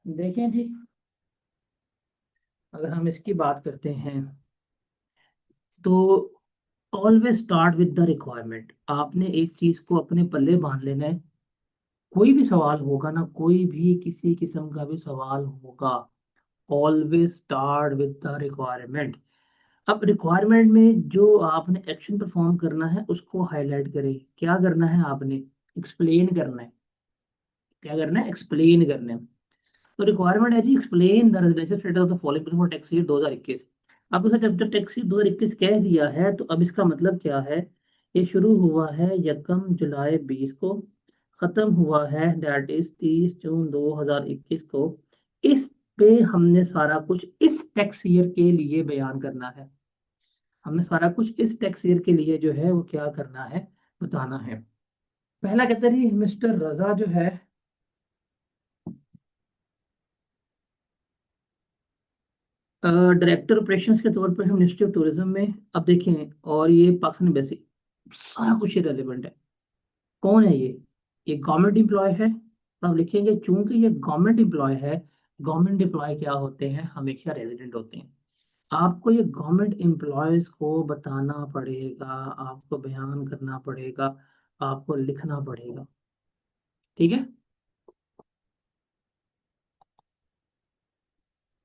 देखें जी, अगर हम इसकी बात करते हैं तो always start with the requirement. आपने एक चीज को अपने पल्ले बांध लेना है। कोई भी सवाल होगा ना, कोई भी किसी किस्म का भी सवाल होगा, always start with the requirement. अब रिक्वायरमेंट में जो आपने एक्शन परफॉर्म करना है उसको हाईलाइट करें। क्या करना है आपने? एक्सप्लेन करना है। क्या करना है? एक्सप्लेन करना है। तो रिक्वायरमेंट है जी, explain the residential status of the following for tax year 2021। अब उसे जब जब टैक्स ईयर 2021 कह दिया है तो अब इसका मतलब क्या है? ये शुरू हुआ है 1 जुलाई 2020 को, खत्म हुआ है दैट इज 30 जून 2021 को। इस पे हमने सारा कुछ इस टैक्स ईयर के लिए बयान करना है। हमने सारा कुछ इस टैक्स ईयर के लिए जो है वो क्या करना है, बताना है। पहला कहते हैं जी, मिस्टर रजा जो है डायरेक्टर ऑपरेशंस के तौर पर हम मिनिस्ट्री ऑफ टूरिज्म में अब देखें, और ये पाकिस्तान बेसिक सारा कुछ ये रेलिवेंट है। कौन है ये गवर्नमेंट एम्प्लॉय है। तो आप लिखेंगे चूंकि ये गवर्नमेंट एम्प्लॉय है। गवर्नमेंट एम्प्लॉय क्या होते हैं? हमेशा रेजिडेंट होते हैं। आपको ये गवर्नमेंट एम्प्लॉयज को बताना पड़ेगा, आपको बयान करना पड़ेगा, आपको लिखना पड़ेगा। ठीक है।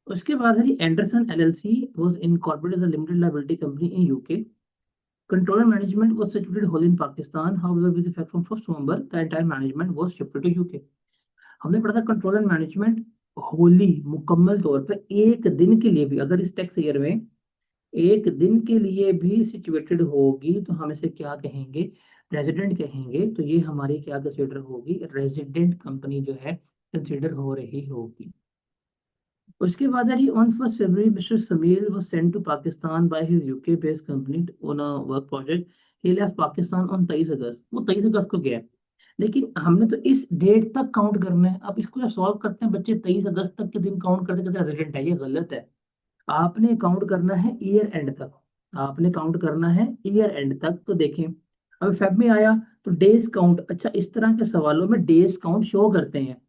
उसके बाद है जी, Anderson LLC was incorporated as a limited liability company in UK. Control and management was situated wholly in Pakistan. However, with effect from 1st November, the entire management was shifted to UK. हमने पढ़ा था control and management Holi मुकम्मल तौर पर एक दिन के लिए भी, अगर इस टैक्स ईयर में एक दिन के लिए भी सिचुएटेड होगी तो हम इसे क्या कहेंगे? रेजिडेंट कहेंगे। तो ये हमारी क्या कंसिडर होगी? रेजिडेंट कंपनी जो है कंसिडर हो रही होगी। उसके बाद है जी, on 1 February mister Sameel was sent to Pakistan by his UK based company on a work project. He left Pakistan on 23 अगस्त। वो 23 अगस्त को गया है। लेकिन हमने तो इस डेट तक काउंट करना है। अब इसको जब सॉल्व करते हैं बच्चे, 23 अगस्त तक के दिन काउंट करते करते रेजिडेंट है, ये गलत है। आपने काउंट करना है ईयर एंड तक। आपने काउंट करना है ईयर एंड तक। तो देखें, अब फेब में आया तो डेज काउंट। अच्छा, इस तरह के सवालों में डेज काउंट शो करते हैं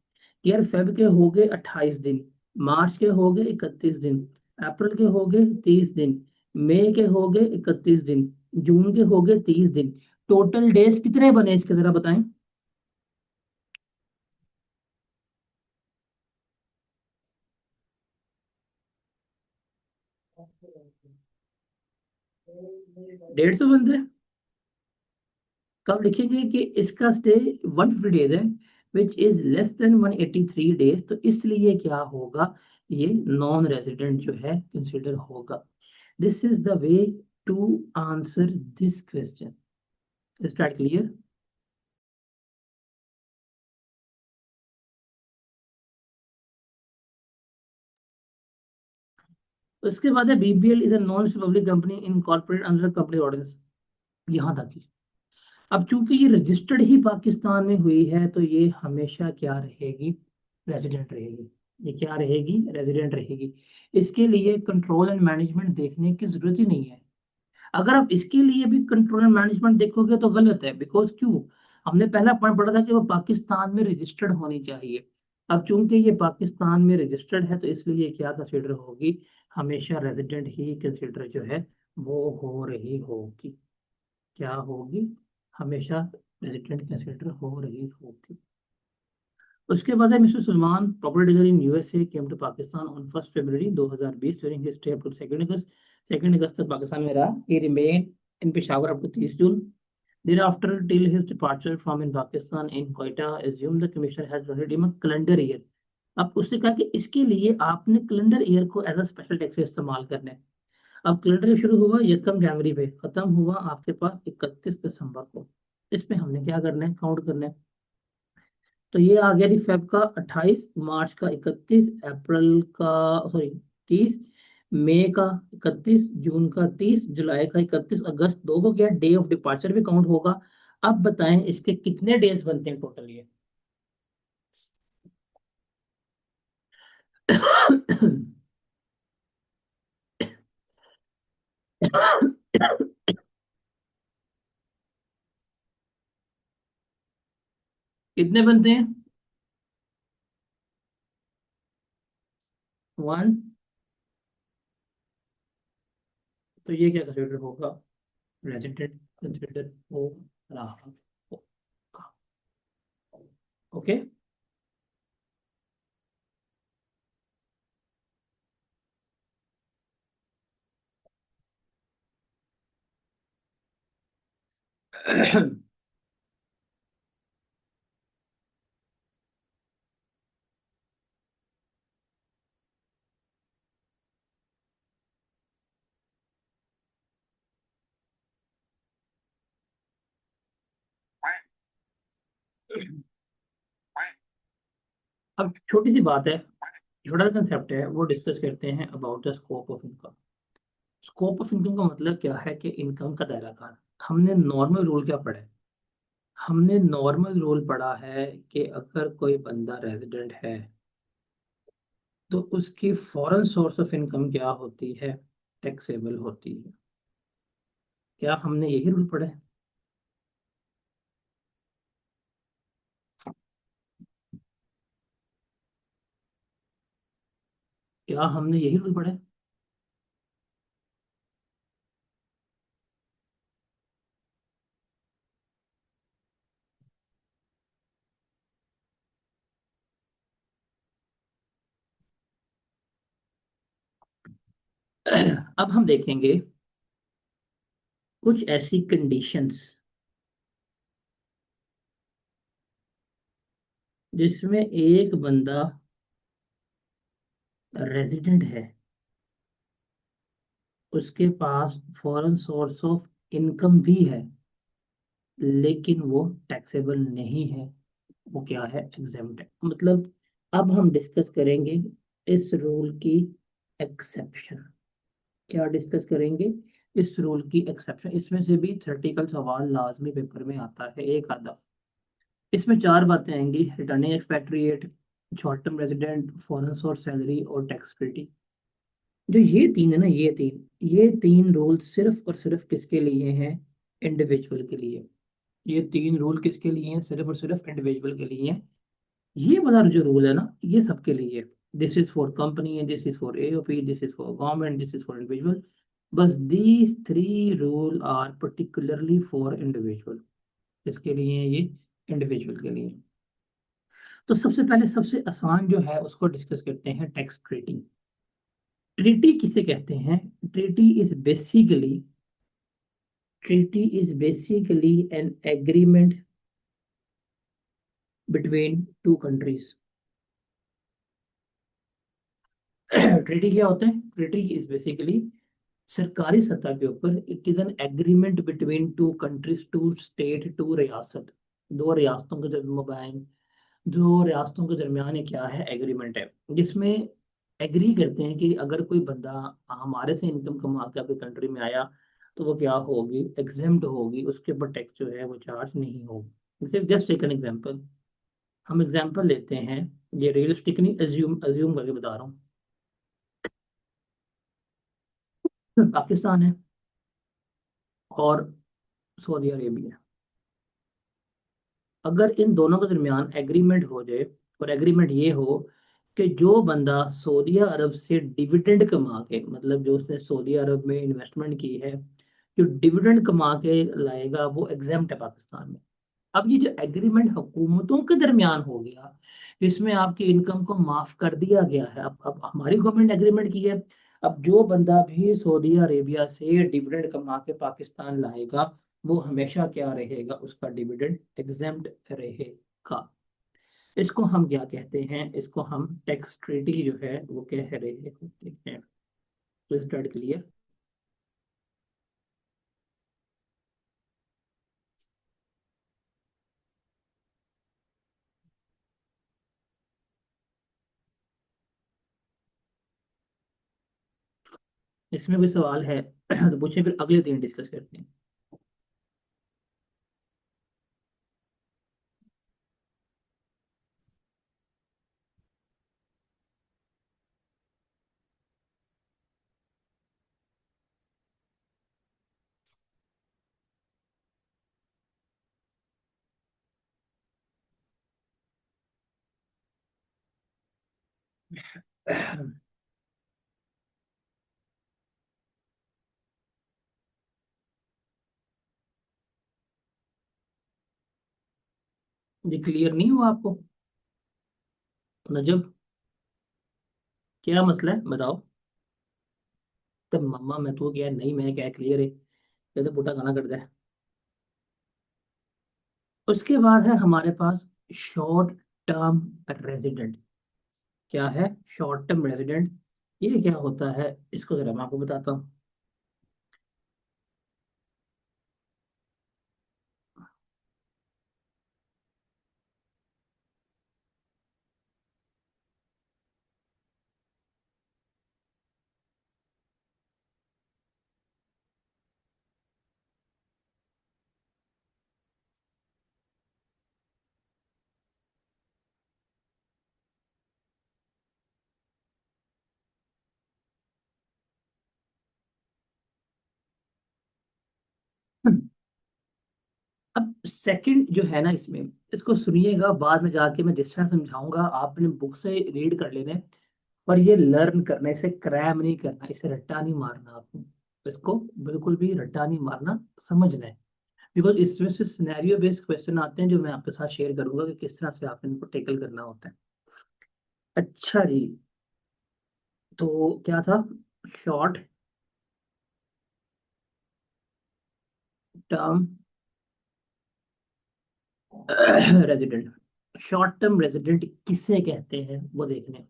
कि यार फेब के हो गए 28 दिन, मार्च के हो गए 31 दिन, अप्रैल के हो गए 30 दिन, मई के हो गए 31 दिन, जून के हो गए 30 दिन। टोटल डेज कितने बने इसके जरा बताएं। डेढ़ सौ बनते हैं। कब लिखेंगे कि इसका स्टे 150 डेज है, which is less than 183 days, तो इसलिए क्या होगा? ये नॉन रेजिडेंट जो है कंसिडर होगा। This is the way to answer this question. Is that clear? उसके बाद है BBL is a non public company in corporate under company ordinance. यहाँ तक ही। अब चूंकि ये रजिस्टर्ड ही पाकिस्तान में हुई है तो ये हमेशा क्या रहेगी? रेजिडेंट रहेगी। ये क्या रहेगी? रेजिडेंट रहेगी। इसके लिए कंट्रोल एंड मैनेजमेंट देखने की जरूरत ही नहीं है। अगर आप इसके लिए भी कंट्रोल एंड मैनेजमेंट देखोगे तो गलत है। बिकॉज क्यों? हमने पहला पॉइंट पढ़ा था कि वो पाकिस्तान में रजिस्टर्ड होनी चाहिए। अब चूंकि ये पाकिस्तान में रजिस्टर्ड है तो इसलिए क्या कंसिडर होगी? हमेशा रेजिडेंट ही कंसिडर जो है वो हो रही होगी। क्या होगी? हमेशा रेजिडेंट कंसिडर हो रही होगी। उसके बाद है mister Salman, property dealer in USA, came to Pakistan on 1 February 2020 during his stay up to 2 August. 2 अगस्त तक पाकिस्तान में रहा। He remain in Peshawar up to 30 June. Thereafter, till his departure from in Pakistan in Quetta, assumed the commissioner has granted him a calendar year. अब उसने कहा कि इसके लिए आपने कैलेंडर ईयर को एज अ स्पेशल टैक्स इस्तेमाल करना है। अब कैलेंडर शुरू हुआ 1 जनवरी पे, खत्म हुआ आपके पास 31 दिसंबर को। इसमें हमने क्या करना है? काउंट करना है। तो ये आ गया जी, फेब का 28, मार्च का 31, अप्रैल का सॉरी 30, मई का 31, जून का 30, जुलाई का 31, अगस्त दो को क्या डे ऑफ डिपार्चर भी काउंट होगा। अब बताएं इसके कितने डेज बनते हैं टोटल ये? कितने बनते हैं? वन, तो ये क्या कंसिडर होगा, रेजिडेंट कंसिडर हो रहा होगा। ओके। अब छोटी सी बात है, छोटा सा कंसेप्ट है, वो डिस्कस करते हैं about the scope of income. Scope of income का मतलब क्या है कि इनकम का दायरा कार। हमने नॉर्मल रूल क्या पढ़ा है? हमने नॉर्मल रूल पढ़ा है कि अगर कोई बंदा रेजिडेंट है तो उसकी फॉरेन सोर्स ऑफ इनकम क्या होती है, टैक्सेबल होती है। क्या हमने यही रूल पढ़ा है? क्या हमने यही रूल पढ़ा है? अब हम देखेंगे कुछ ऐसी कंडीशंस जिसमें एक बंदा रेजिडेंट है, उसके पास फॉरेन सोर्स ऑफ इनकम भी है, लेकिन वो टैक्सेबल नहीं है। वो क्या है, एग्जेम्प्ट है। मतलब अब हम डिस्कस करेंगे इस रूल की एक्सेप्शन। क्या डिस्कस करेंगे? इस रूल की एक्सेप्शन। इसमें से भी थ्योरेटिकल सवाल लाजमी पेपर में आता है एक आधा। इसमें चार बातें आएंगी: returning expatriate, short term resident, foreign source salary और टैक्स ट्रीटी। जो ये तीन है ना, ये तीन रूल सिर्फ और सिर्फ किसके लिए हैं, इंडिविजुअल के लिए। ये तीन रूल किसके लिए हैं, सिर्फ और सिर्फ इंडिविजुअल के लिए हैं। ये वाला जो रूल है ना, ये सबके लिए है। This is for company, this is for AOP, this is for government, this is for individual. बस these three rule are particularly for individual. इसके लिए ये इंडिविजुअल के लिए। तो सबसे पहले सबसे आसान जो है उसको डिस्कस करते हैं, टैक्स ट्रीटी। ट्रीटी किसे कहते हैं? Treaty is basically treaty is basically N agreement between two countries. Treaty क्या होता है? ट्रीटी इज बेसिकली सरकारी सतह के ऊपर it is an agreement between two countries, two state, two रियासत। दो रियासतों के दरमियान, दो रियासतों के दरमियान ये क्या है, एग्रीमेंट है, जिसमें एग्री करते हैं कि अगर कोई बंदा हमारे से इनकम कमा के अपनी कंट्री में आया तो वो क्या होगी, एग्जेम्प्ट होगी, उसके ऊपर टैक्स जो है वो चार्ज नहीं होगी। सिर्फ जस्ट टेक एन एग्जाम्पल। हम एग्जाम्पल लेते हैं, ये रियलिस्टिक नहीं, अज्यूम अज्यूम करके बता रहा हूँ। पाकिस्तान है और सऊदी अरेबिया। अगर इन दोनों के दरमियान एग्रीमेंट हो जाए, और एग्रीमेंट ये हो कि जो बंदा सऊदी अरब से डिविडेंड कमा के, मतलब जो उसने सऊदी अरब में इन्वेस्टमेंट की है, जो डिविडेंड कमा के लाएगा वो एग्जेम्प्ट है पाकिस्तान में। अब ये जो एग्रीमेंट हुकूमतों के दरमियान हो गया, जिसमें आपकी इनकम को माफ कर दिया गया है। अब हमारी गवर्नमेंट एग्रीमेंट की है। अब जो बंदा भी सऊदी अरेबिया से डिविडेंड कमा के पाकिस्तान लाएगा, वो हमेशा क्या रहेगा, उसका डिविडेंड एग्जेम्प्ट रहेगा। इसको हम क्या कहते हैं, इसको हम टैक्स ट्रीटी जो है वो कह रहे होते हैं। तो इस क्लियर। इसमें कोई सवाल है तो पूछे, फिर अगले दिन डिस्कस करते हैं। ये क्लियर नहीं हुआ आपको? नजब, क्या मसला है बताओ। तब मम्मा मैं तो क्या नहीं, मैं क्या क्लियर है, ये तो पुटा गाना करता है। उसके बाद है हमारे पास शॉर्ट टर्म रेजिडेंट। क्या है शॉर्ट टर्म रेजिडेंट? ये क्या होता है इसको जरा मैं आपको बताता हूँ। अब सेकंड जो है ना इसमें, इसको सुनिएगा, बाद में जाके मैं जिस तरह समझाऊंगा आपने बुक से रीड कर लेना है। पर ये लर्न करना, इसे क्रैम नहीं करना, इसे रट्टा नहीं मारना आपको, इसको बिल्कुल भी रट्टा नहीं मारना, समझना है। बिकॉज इसमें से सिनेरियो बेस्ड क्वेश्चन आते हैं जो मैं आपके साथ शेयर करूंगा कि किस तरह से आपने इनको टेकल करना होता है। अच्छा जी, तो क्या था? Short term resident. Short term resident किसे कहते हैं वो देखने हैं।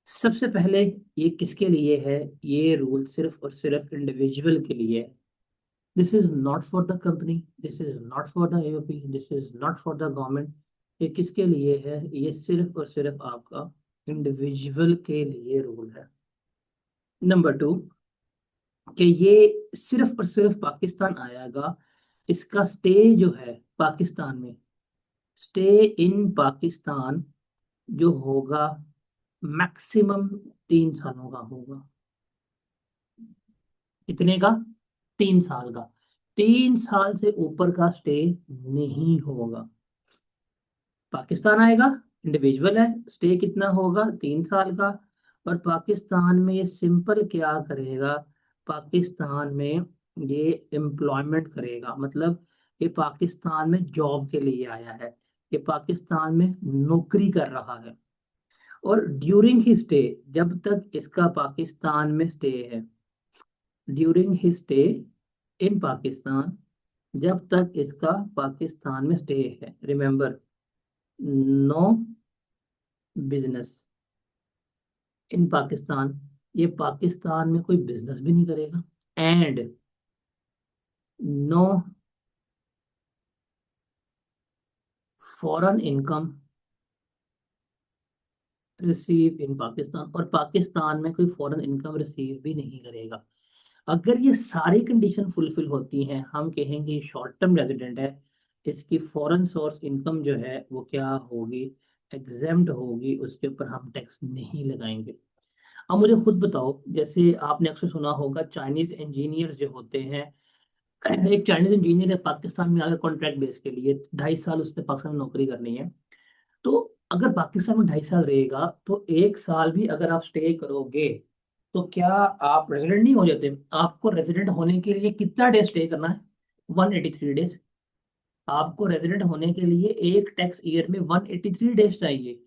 सबसे पहले, ये किसके लिए है? ये रूल सिर्फ और सिर्फ इंडिविजुअल के लिए है। This is not for the company, this is not for the AOP, this is not for the government. ये किसके लिए है? ये सिर्फ और सिर्फ आपका इंडिविजुअल के लिए रूल है। नंबर टू, कि ये सिर्फ और सिर्फ पाकिस्तान आएगा, इसका स्टे जो है पाकिस्तान में, स्टे इन पाकिस्तान जो होगा मैक्सिमम 3 सालों का होगा। कितने का? 3 साल का। 3 साल से ऊपर का स्टे नहीं होगा। पाकिस्तान आएगा, इंडिविजुअल है, स्टे कितना होगा? 3 साल का। और पाकिस्तान में ये सिंपल क्या करेगा? पाकिस्तान में ये एम्प्लॉयमेंट करेगा, मतलब ये पाकिस्तान में जॉब के लिए आया है, ये पाकिस्तान में नौकरी कर रहा है। और ड्यूरिंग ही स्टे, जब तक इसका पाकिस्तान में स्टे है, during his stay in Pakistan, जब तक इसका पाकिस्तान में स्टे है, remember, no business in Pakistan, ये पाकिस्तान में कोई बिजनेस भी नहीं करेगा। And no foreign income receive in Pakistan, और पाकिस्तान में कोई फॉरेन इनकम रिसीव भी नहीं करेगा। अगर ये सारी कंडीशन फुलफिल होती हैं, हम कहेंगे शॉर्ट टर्म रेजिडेंट है। इसकी फॉरेन सोर्स इनकम जो है वो क्या होगी? एग्जेम्प्ट होगी, उसके ऊपर हम टैक्स नहीं लगाएंगे। अब मुझे खुद बताओ, जैसे आपने अक्सर सुना होगा चाइनीज इंजीनियर्स जो होते हैं, एक चाइनीज इंजीनियर है पाकिस्तान में आकर कॉन्ट्रैक्ट बेस के लिए, 2.5 साल उसने पाकिस्तान में नौकरी करनी है। तो अगर पाकिस्तान में 2.5 साल रहेगा, तो 1 साल भी अगर आप स्टे करोगे, तो क्या आप रेजिडेंट नहीं हो जाते? आपको रेजिडेंट होने के लिए कितना डे स्टे करना है? 183 डेज। आपको रेजिडेंट होने के लिए एक टैक्स ईयर में 183 डेज चाहिए।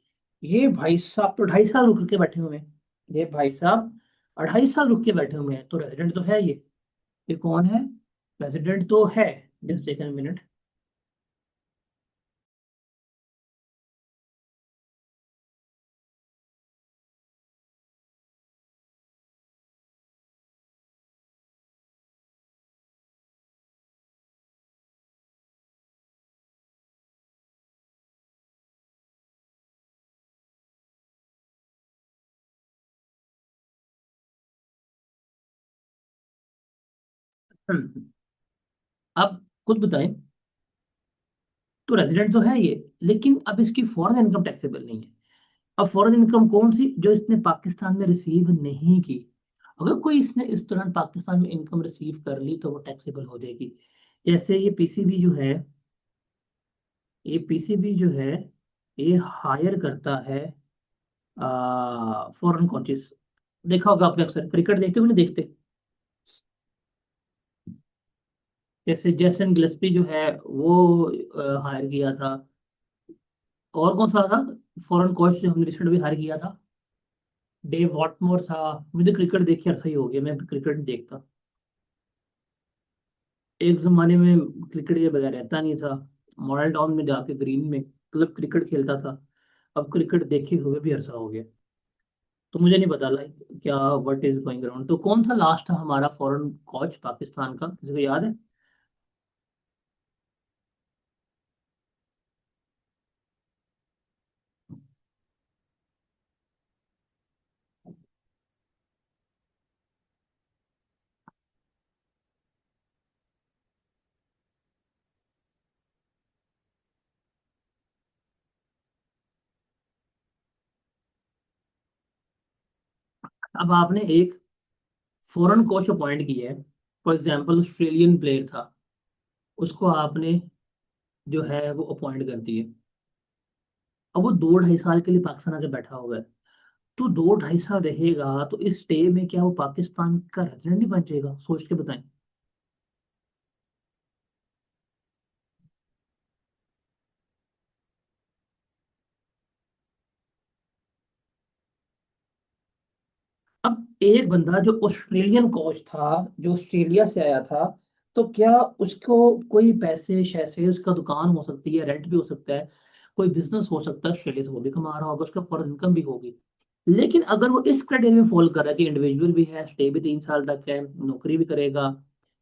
ये भाई साहब तो 2.5 साल रुक के बैठे हुए हैं। ये भाई साहब 2.5 साल रुक के बैठे हुए हैं, तो रेजिडेंट तो है ये कौन है? रेजिडेंट तो है। जस्ट एक मिनट। अब खुद बताएं। तो रेजिडेंट तो है ये, लेकिन अब इसकी फॉरेन इनकम टैक्सेबल नहीं है। अब फॉरेन इनकम कौन सी? जो इसने पाकिस्तान में रिसीव नहीं की। अगर कोई इसने इस दौरान पाकिस्तान में इनकम रिसीव कर ली तो वो टैक्सेबल हो जाएगी। जैसे ये पीसीबी जो है, ये पीसीबी जो है, ये हायर करता है फॉरेन कोचेस। देखा होगा आपने, अक्सर क्रिकेट देखते हो कि नहीं देखते? जैसे जैसन गिलस्पी जो है वो हायर किया था और कौन सा था फॉरेन कोच जो हमने रिसेंट भी हायर किया था? डेव वॉटमोर था। मुझे क्रिकेट देख के सही हो गया, मैं क्रिकेट नहीं देखता। एक जमाने में क्रिकेट के बगैर रहता नहीं था। मॉडल टाउन में जाके ग्रीन में क्लब क्रिकेट खेलता था। अब क्रिकेट देखे हुए भी अरसा हो गया। तो मुझे नहीं पता लाइक क्या व्हाट इज गोइंग अराउंड। तो कौन सा लास्ट था हमारा फॉरेन कोच पाकिस्तान का, किसी को याद है? अब आपने एक फॉरेन कोच अपॉइंट किया है, फॉर एग्जाम्पल ऑस्ट्रेलियन प्लेयर था, उसको आपने जो है वो अपॉइंट कर दिए। अब वो 2 ढाई साल के लिए पाकिस्तान आके बैठा हुआ है। तो 2 ढाई साल रहेगा तो इस स्टे में क्या वो पाकिस्तान का रेजिडेंट नहीं बन जाएगा? सोच के बताएं। अब एक बंदा जो ऑस्ट्रेलियन कोच था, जो ऑस्ट्रेलिया से आया था, तो क्या उसको कोई पैसे शैसे, उसका दुकान हो सकती है, रेंट भी हो सकता है, कोई बिजनेस हो सकता है ऑस्ट्रेलिया से, वो भी कमा रहा होगा, उसका फॉरेन इनकम भी होगी। लेकिन अगर वो इस क्राइटेरिया में फॉलो कर रहा है कि इंडिविजुअल भी है, स्टे भी 3 साल तक है, नौकरी भी करेगा,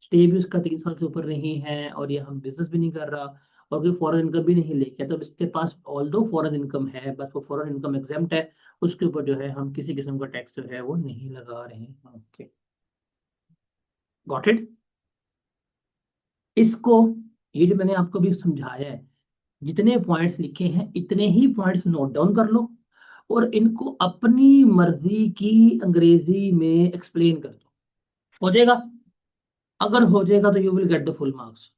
स्टे भी उसका 3 साल से ऊपर नहीं है, और ये हम बिजनेस भी नहीं कर रहा, और कोई फॉरेन इनकम भी नहीं लेके आया, तो इसके पास ऑल दो फॉरेन इनकम है, बस वो फॉरेन इनकम एग्जेम्प्ट है, उसके ऊपर जो है हम किसी किस्म का टैक्स जो है वो नहीं लगा रहे हैं। Okay, got it. इसको, ये जो मैंने आपको भी समझाया है, जितने पॉइंट्स लिखे हैं इतने ही पॉइंट्स नोट डाउन कर लो, और इनको अपनी मर्जी की अंग्रेजी में एक्सप्लेन कर दो। हो जाएगा? अगर हो जाएगा तो you will get the full marks.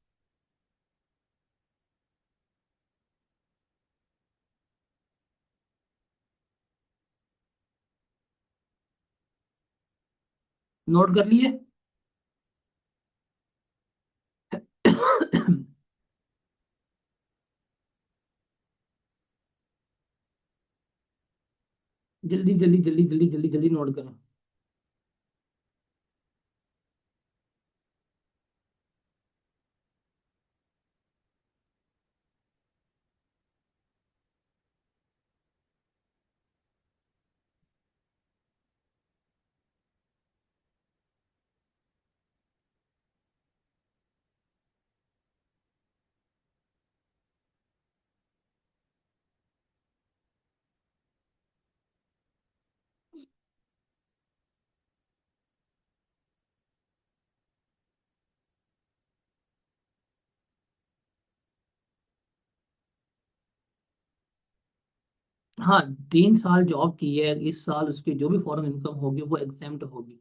Note कर लिए? जल्दी जल्दी जल्दी जल्दी जल्दी जल्दी नोट करें। हाँ, 3 साल जॉब की है, इस साल उसकी जो भी फॉरेन इनकम होगी वो एग्जेम्प्ट होगी।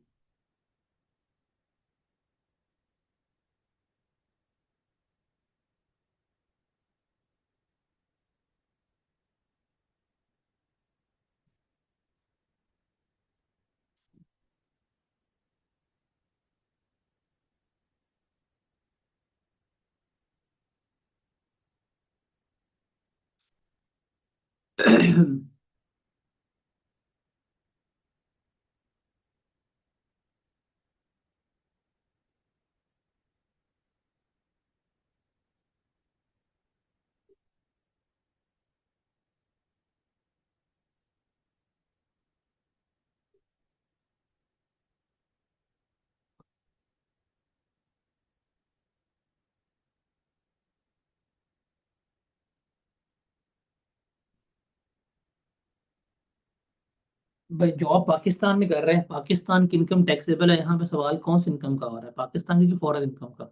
भाई जॉब पाकिस्तान में कर रहे हैं, पाकिस्तान की इनकम टैक्सेबल है, यहाँ पे सवाल कौन सी इनकम का हो रहा है, पाकिस्तान की कि फॉरेन इनकम का?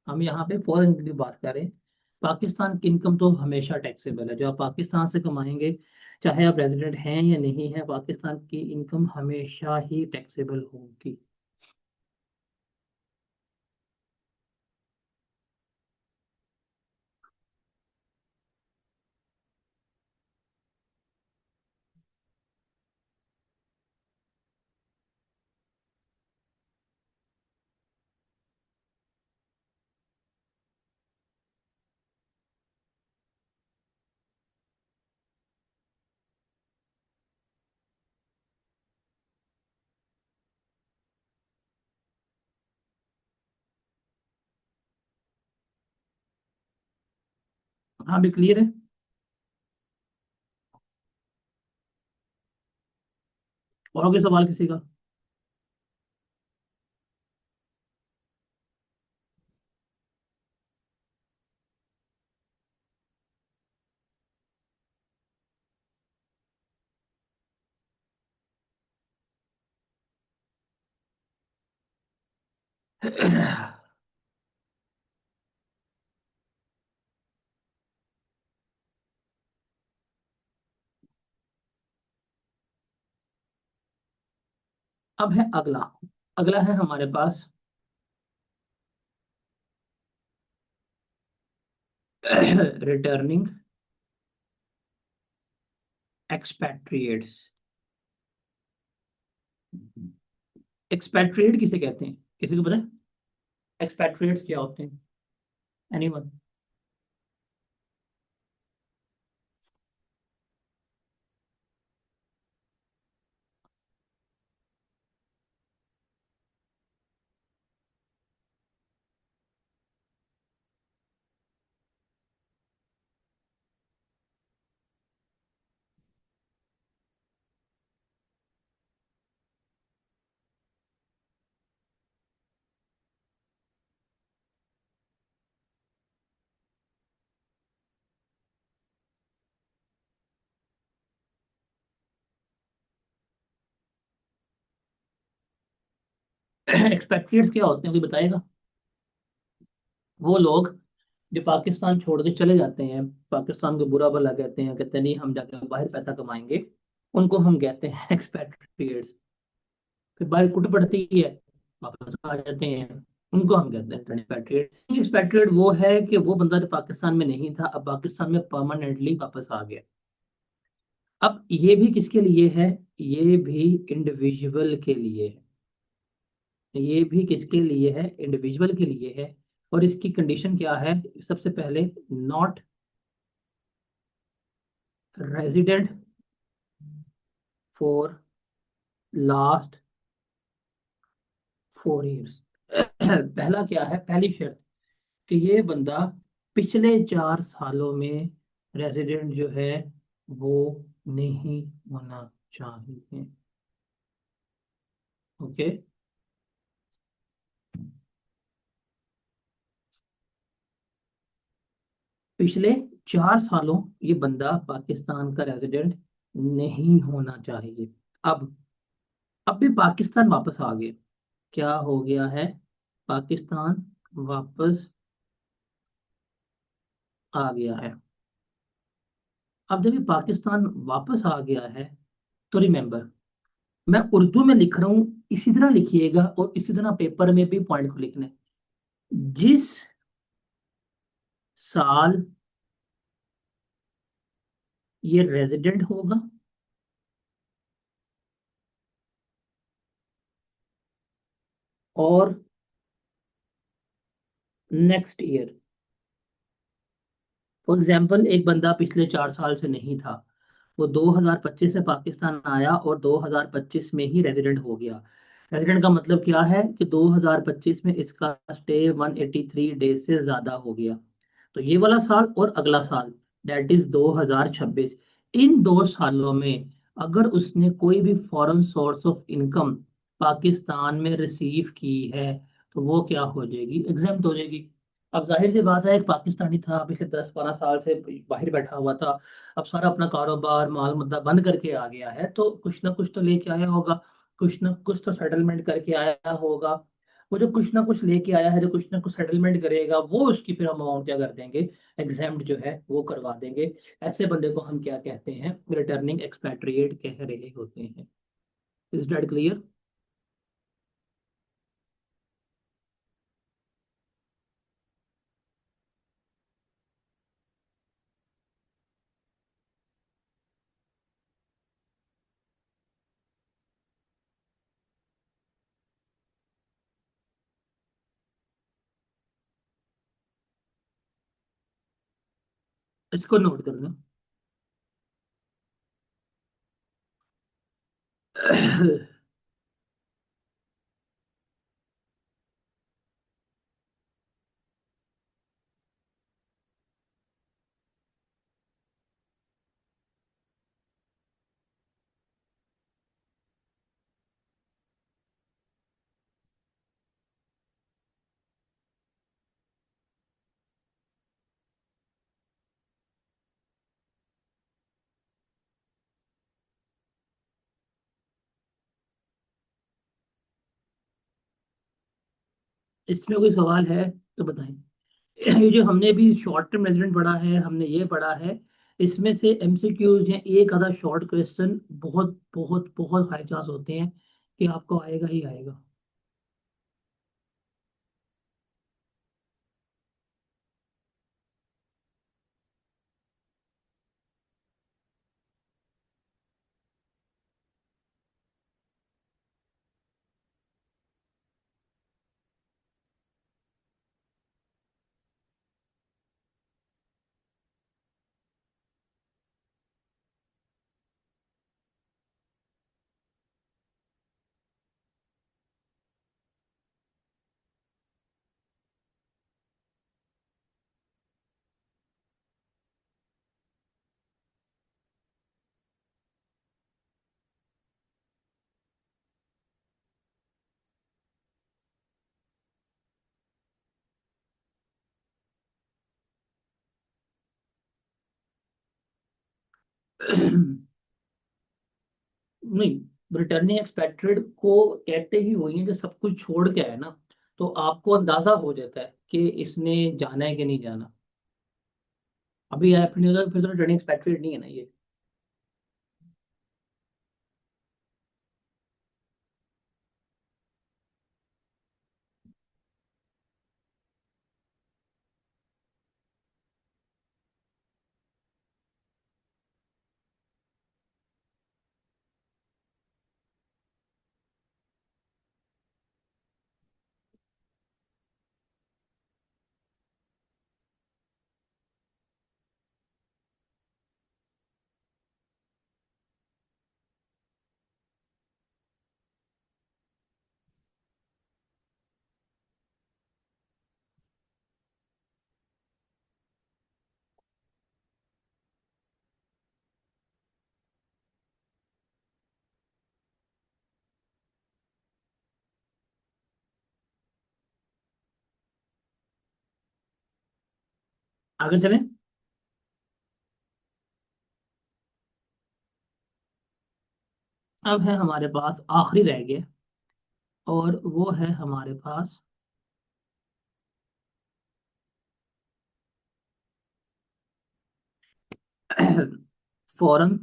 हम यहाँ पे फॉरेन इनकम की बात कर रहे हैं। पाकिस्तान की इनकम तो हमेशा टैक्सेबल है, जो आप पाकिस्तान से कमाएंगे, चाहे आप रेजिडेंट हैं या नहीं है, पाकिस्तान की इनकम हमेशा ही टैक्सेबल होगी। हाँ भी क्लियर है। और कोई सवाल किसी का? अब है अगला। अगला है हमारे पास रिटर्निंग एक्सपैट्रिएट्स। एक्सपैट्रिएट किसे कहते हैं, किसी को पता है? एक्सपैट्रिएट्स क्या होते हैं? एनीवन? एक्सपैट्रिएट्स क्या होते हैं, कोई बताएगा? वो लोग जो पाकिस्तान छोड़ के चले जाते हैं, पाकिस्तान को बुरा भला कहते हैं, कहते हैं नहीं हम जाके बाहर पैसा कमाएंगे, उनको हम कहते हैं एक्सपैट्रिएट्स। फिर बाहर कुट पड़ती है, वापस आ जाते हैं, उनको हम कहते हैं एक्सपैट्रिएट। एक्सपैट्रिएट वो है कि वो बंदा जो पाकिस्तान में नहीं था, अब पाकिस्तान में परमानेंटली वापस आ गया। अब ये भी किसके लिए है? ये भी इंडिविजुअल के लिए है। ये भी किसके लिए है? इंडिविजुअल के लिए है। और इसकी कंडीशन क्या है? सबसे पहले, not resident for last 4 years. पहला क्या है, पहली शर्त, कि ये बंदा पिछले 4 सालों में रेजिडेंट जो है वो नहीं होना चाहिए। ओके। पिछले 4 सालों ये बंदा पाकिस्तान का रेजिडेंट नहीं होना चाहिए। अब अब भी पाकिस्तान वापस आ गए। क्या हो गया है? पाकिस्तान वापस आ गया है। अब जब ये पाकिस्तान वापस आ गया है, तो रिमेंबर, मैं उर्दू में लिख रहा हूं, इसी तरह लिखिएगा और इसी तरह पेपर में भी पॉइंट को लिखना है। जिस साल ये रेजिडेंट होगा, और नेक्स्ट ईयर, फॉर एग्जाम्पल एक बंदा पिछले 4 साल से नहीं था, वो 2025 में पाकिस्तान आया और 2025 में ही रेजिडेंट हो गया। रेजिडेंट का मतलब क्या है कि 2025 में इसका स्टे 183 डेज से ज्यादा हो गया। तो ये वाला साल और अगला साल, दैट इज 2026, इन 2 सालों में अगर उसने कोई भी foreign source of income Pakistan में रिसीव की है, तो वो क्या हो जाएगी? एग्जाम्प्ट हो जाएगी। अब जाहिर सी बात है, एक पाकिस्तानी था पिछले 10-12 साल से बाहर बैठा हुआ था, अब सारा अपना कारोबार माल मुद्दा बंद करके आ गया है, तो कुछ ना कुछ तो लेके आया होगा, कुछ ना कुछ तो सेटलमेंट करके आया होगा। वो जो कुछ ना कुछ लेके आया है, जो कुछ ना कुछ सेटलमेंट करेगा, वो उसकी फिर हम अमाउंट क्या कर देंगे? एग्जाम्प्ट जो है वो करवा देंगे। ऐसे बंदे को हम क्या कहते हैं? रिटर्निंग एक्सपैट्रिएट कह रहे होते हैं। Is that clear? इसको नोट करना। इसमें कोई सवाल है तो बताएं। ये जो हमने भी शॉर्ट टर्म रेजिडेंट पढ़ा है, हमने ये पढ़ा है, इसमें से एमसीक्यूज या एक आधा शॉर्ट क्वेश्चन बहुत बहुत बहुत हाई चांस होते हैं कि आपको आएगा ही आएगा। नहीं, रिटर्निंग एक्सपेक्टेड को कहते ही वही है जो सब कुछ छोड़ के है ना, तो आपको अंदाजा हो जाता है कि इसने जाना है कि नहीं जाना। अभी ऐप नहीं होगा फिर तो रिटर्निंग एक्सपेक्टेड नहीं है ना ये। आगे चलें। अब है हमारे पास आखिरी रह गया, और वो है हमारे पास फॉरेन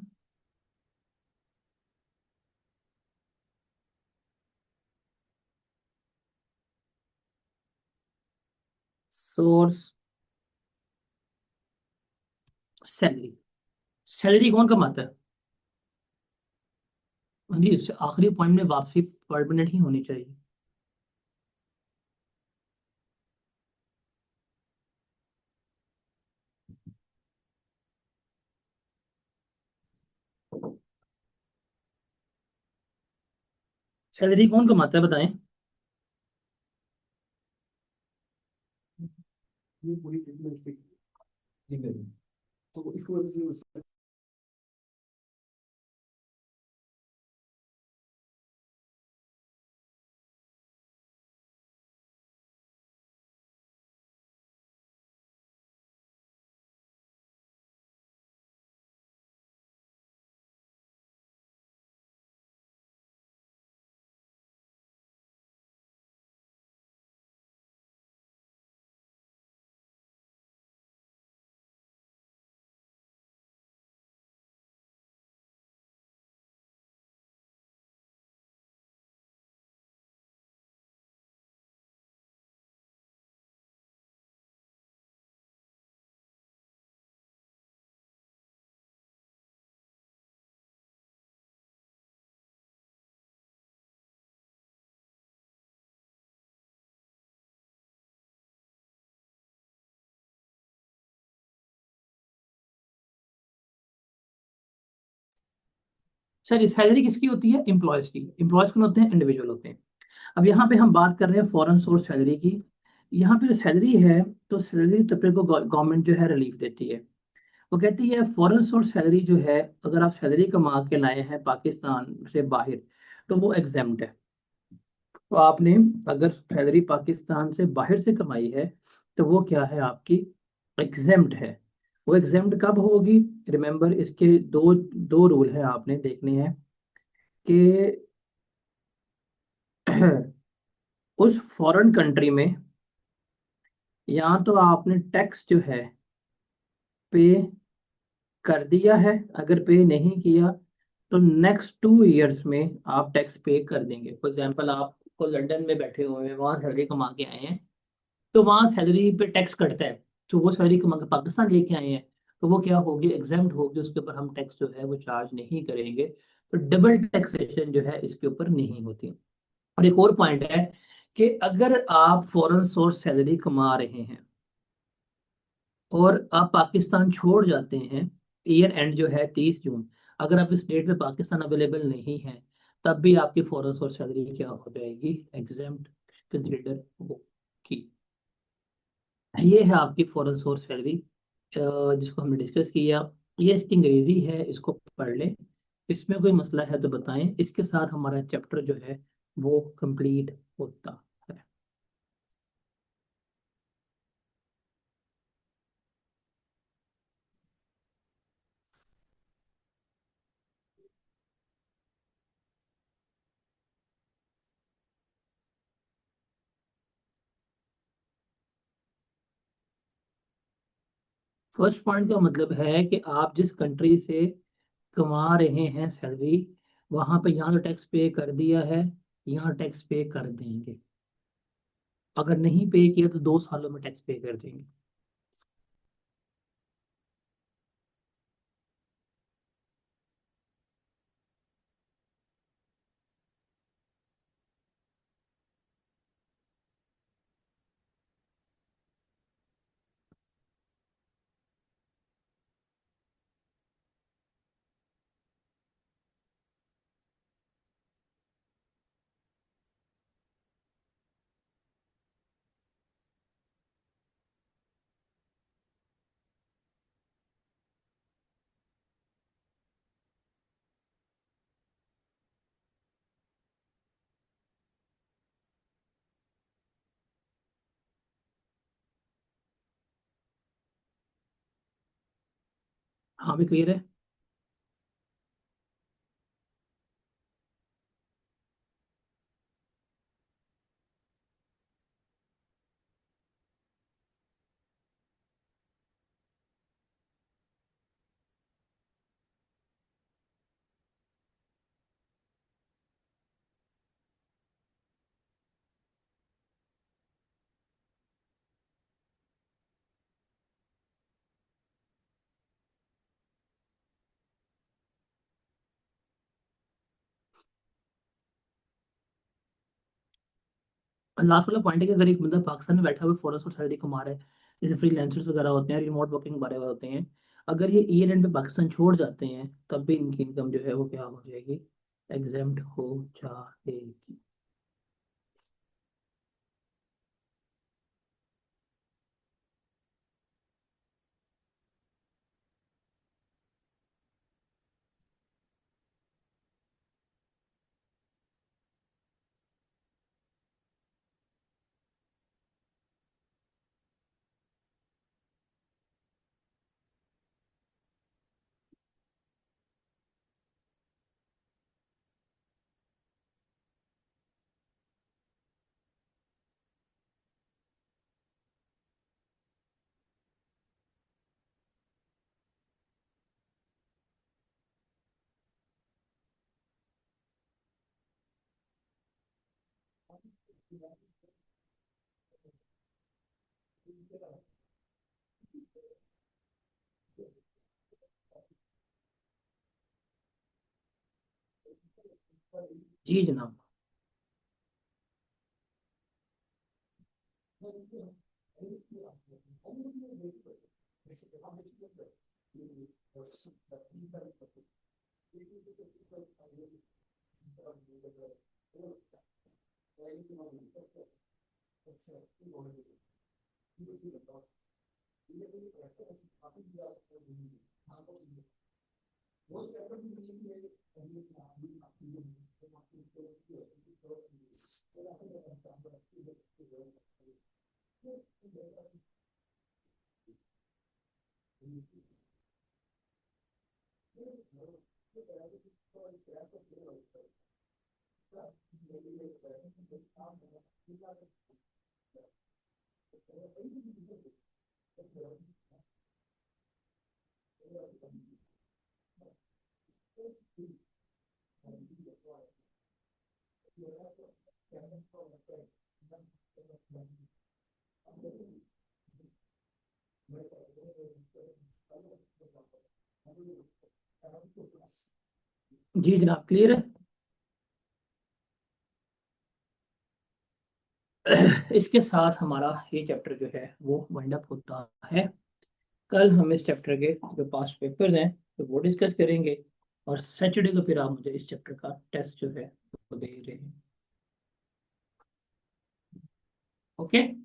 सोर्स सैलरी। सैलरी कौन कमाता है? हाँ जी, आखिरी पॉइंट में वापसी परमानेंट ही होनी चाहिए। सैलरी कौन कमाता है बताएं। ये पूरी ट्रीटमेंट की। जी मैम। तो इसको वजह से सर सैलरी किसकी होती है? एम्प्लॉयज की। एम्प्लॉयज कौन होते हैं? इंडिविजुअल होते हैं। अब यहाँ पे हम बात कर रहे हैं फॉरेन सोर्स सैलरी की। यहाँ पे जो सैलरी है, तो सैलरी तबके को गवर्नमेंट जो है रिलीफ देती है। वो कहती है फॉरेन सोर्स सैलरी जो है, अगर आप सैलरी कमा के लाए हैं पाकिस्तान से बाहर, तो वो एग्जेम्प्ट है। तो आपने अगर सैलरी पाकिस्तान से बाहर से कमाई है, तो वो क्या है आपकी? एग्जेम्प्ट है। वो एग्जेम्प्ट कब होगी? रिमेंबर, इसके दो दो रूल है आपने देखने हैं कि उस फॉरेन कंट्री में या तो आपने टैक्स जो है पे कर दिया है, अगर पे नहीं किया तो नेक्स्ट 2 इयर्स में आप टैक्स पे कर देंगे। फॉर एग्जाम्पल, आपको लंदन में बैठे हुए हैं, वहाँ सैलरी कमा के आए हैं, तो वहाँ सैलरी पे टैक्स कटता है। तो वो सैलरी कमा के पाकिस्तान लेके आए हैं, तो वो क्या होगी, एग्जाम्प्ट होगी, उसके ऊपर हम टैक्स जो है वो चार्ज नहीं करेंगे। तो डबल टैक्सेशन जो है इसके ऊपर नहीं होती। और एक और पॉइंट है कि अगर आप फॉरेन सोर्स सैलरी कमा रहे हैं और आप पाकिस्तान छोड़ जाते हैं, ईयर एंड जो है 30 जून, अगर आप इस डेट पे पाकिस्तान अवेलेबल नहीं है, तब भी आपकी फॉरेन सोर्स सैलरी क्या हो जाएगी, एग्जाम्प्ट कंसिडर होगी। ये है आपकी फॉरेन सोर्स सैलरी जिसको हमने डिस्कस किया। ये इसकी अंग्रेजी है, इसको पढ़ लें। इसमें कोई मसला है तो बताएं। इसके साथ हमारा चैप्टर जो है वो कंप्लीट होता है। फर्स्ट पॉइंट का मतलब है कि आप जिस कंट्री से कमा रहे हैं सैलरी, वहां पे यहाँ तो टैक्स पे कर दिया है, यहाँ टैक्स पे कर देंगे। अगर नहीं पे किया तो 2 सालों में टैक्स पे कर देंगे। हाँ भी क्लियर है। लास्ट वाला पॉइंट है कि अगर एक बंदा पाकिस्तान में बैठा हुआ फॉरेन सोर्स सैलरी कमा रहा है, जैसे फ्रीलांसर्स वगैरह होते हैं, रिमोट वर्किंग भरे हुए होते हैं, अगर ये ईयर एंड पे पाकिस्तान छोड़ जाते हैं, तब भी इनकी इनकम जो है वो क्या हो जाएगी, एग्जेम्प्ट हो जाएगी। जी जनाब। जी जनाब, क्लियर है। इसके साथ हमारा ये चैप्टर जो है वो वाइंड अप होता है। कल हम इस चैप्टर के जो पास्ट पेपर्स हैं तो वो डिस्कस करेंगे, और सैटरडे को फिर आप मुझे इस चैप्टर का टेस्ट जो है वो दे रहे हैं। ओके।